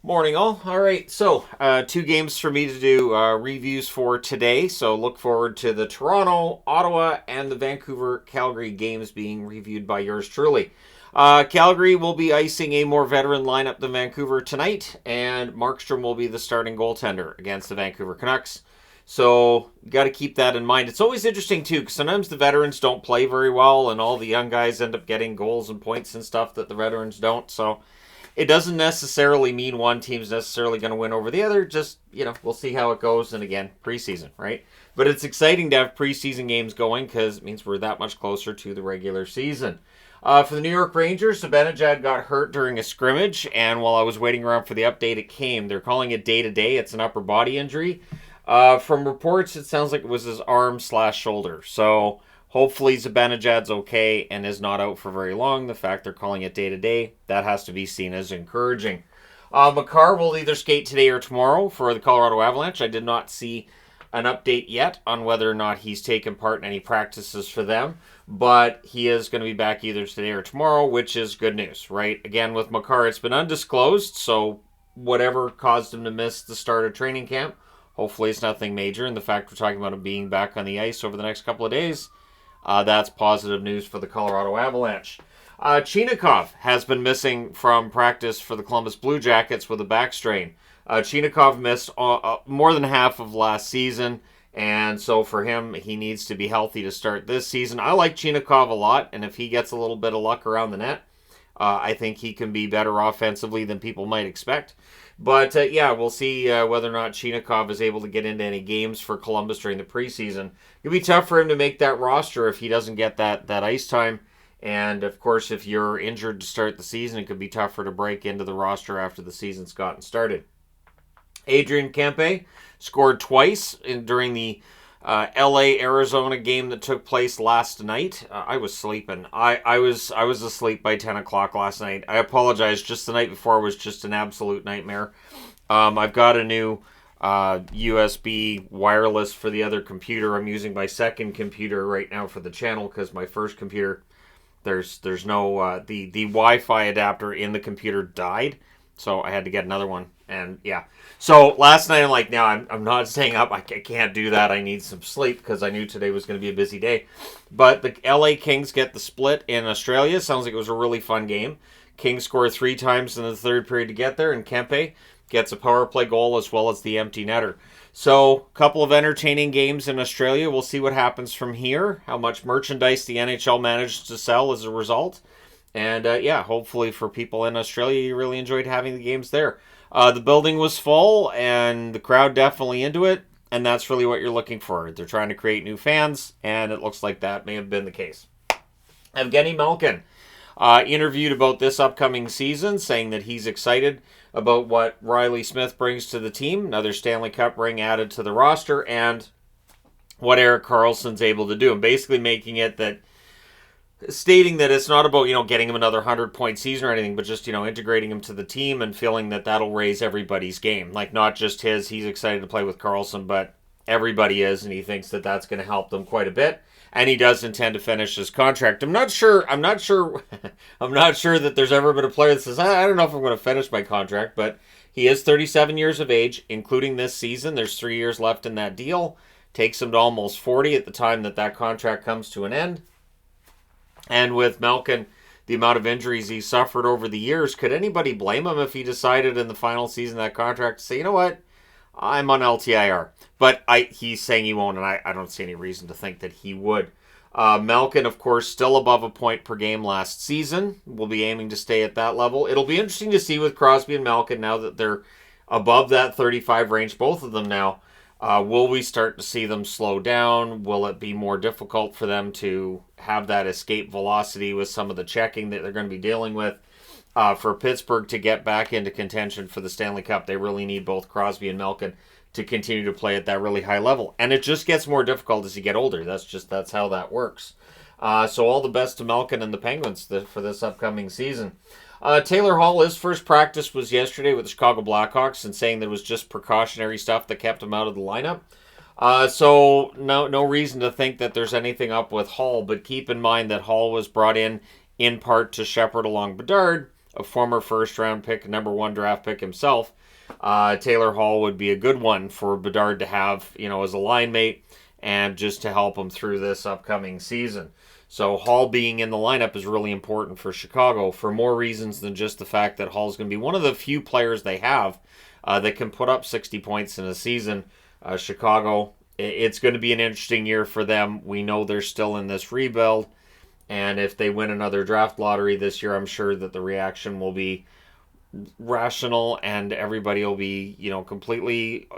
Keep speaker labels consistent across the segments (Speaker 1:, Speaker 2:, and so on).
Speaker 1: Morning, all. All right, so two games for me to do reviews for today. So look forward to the Toronto, Ottawa, and the Vancouver Calgary games being reviewed by yours truly. Calgary will be icing a more veteran lineup than Vancouver tonight, and Markstrom will be the starting goaltender against the Vancouver Canucks. So you got to keep that in mind. It's always interesting too, because sometimes the veterans don't play very well, and all the young guys end up getting goals and points and stuff that the veterans don't. So it doesn't necessarily mean one team's necessarily going to win over the other. Just, we'll see how it goes. And again, preseason, right? But it's exciting to have preseason games going because it means we're that much closer to the regular season. For the New York Rangers, Zibanejad got hurt during a scrimmage, and while I was waiting around for the update, it came. They're calling it day-to-day. It's an upper body injury. From reports, it sounds like it was his arm/shoulder. So hopefully Zibanejad's okay and is not out for very long. The fact they're calling it day-to-day, that has to be seen as encouraging. Makar will either skate today or tomorrow for the Colorado Avalanche. I did not see an update yet on whether or not he's taken part in any practices for them, but he is going to be back either today or tomorrow, which is good news, right? Again, with Makar, it's been undisclosed, so whatever caused him to miss the start of training camp, hopefully it's nothing major, and the fact we're talking about him being back on the ice over the next couple of days, that's positive news for the Colorado Avalanche. Chinakhov has been missing from practice for the Columbus Blue Jackets with a back strain. Chinakhov missed more than half of last season, and so for him, he needs to be healthy to start this season. I like Chinakhov a lot, and if he gets a little bit of luck around the net, I think he can be better offensively than people might expect. But we'll see whether or not Chinakhov is able to get into any games for Columbus during the preseason. It'll be tough for him to make that roster if he doesn't get that ice time. And of course, if you're injured to start the season, it could be tougher to break into the roster after the season's gotten started. Adrian Kempe scored twice during the LA-Arizona game that took place last night. I was sleeping. I was asleep by 10 o'clock last night. I apologize. Just the night before was just an absolute nightmare. I've got a new USB wireless for the other computer. I'm using my second computer right now for the channel because my first computer, there's no the Wi-Fi adapter in the computer died, so I had to get another one. And yeah, so last night I'm like, no, I'm not staying up. I can't do that. I need some sleep because I knew today was going to be a busy day. But the LA Kings get the split in Australia. Sounds like it was a really fun game. Kings score 3 times in the third period to get there, and Kempe gets a power play goal as well as the empty netter. So a couple of entertaining games in Australia. We'll see what happens from here, how much merchandise the NHL managed to sell as a result. And hopefully for people in Australia, you really enjoyed having the games there. The building was full, and the crowd definitely into it, and that's really what you're looking for. They're trying to create new fans, and it looks like that may have been the case. Evgeny Malkin interviewed about this upcoming season, saying that he's excited about what Riley Smith brings to the team, another Stanley Cup ring added to the roster, and what Erik Karlsson's able to do, and basically making it that stating that it's not about, getting him another 100-point season or anything, but just, integrating him to the team and feeling that that'll raise everybody's game. Like, not just his. He's excited to play with Karlsson, but everybody is, and he thinks that that's going to help them quite a bit. And he does intend to finish his contract. I'm not sure that there's ever been a player that says, I don't know if I'm going to finish my contract, but he is 37 years of age, including this season. There's 3 years left in that deal. Takes him to almost 40 at the time that contract comes to an end. And with Malkin, the amount of injuries he suffered over the years, could anybody blame him if he decided in the final season of that contract to say, you know what, I'm on LTIR? But he's saying he won't, and I don't see any reason to think that he would. Malkin, of course, still above a point per game last season. Will be aiming to stay at that level. It'll be interesting to see with Crosby and Malkin now that they're above that 35 range, both of them now. Will we start to see them slow down? Will it be more difficult for them to have that escape velocity with some of the checking that they're going to be dealing with? For Pittsburgh to get back into contention for the Stanley Cup, they really need both Crosby and Malkin to continue to play at that really high level. And it just gets more difficult as you get older. That's how that works. So all the best to Malkin and the Penguins for this upcoming season. Taylor Hall, his first practice was yesterday with the Chicago Blackhawks, and saying that it was just precautionary stuff that kept him out of the lineup. So no reason to think that there's anything up with Hall, but keep in mind that Hall was brought in part to shepherd along Bedard, a former first-round pick, number 1 draft pick himself, Taylor Hall would be a good one for Bedard to have, as a line mate and just to help him through this upcoming season. So Hall being in the lineup is really important for Chicago for more reasons than just the fact that Hall's going to be one of the few players they have that can put up 60 points in a season. Chicago, it's going to be an interesting year for them. We know they're still in this rebuild, and if they win another draft lottery this year, I'm sure that the reaction will be rational and everybody will be, completely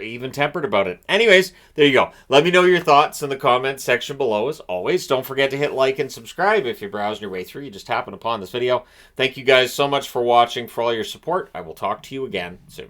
Speaker 1: even tempered about it. Anyways, there you go. Let me know your thoughts in the comments section below. As always, don't forget to hit like and subscribe if you're browsing your way through. You just happen upon this video. Thank you guys so much for watching, for all your support. I will talk to you again soon.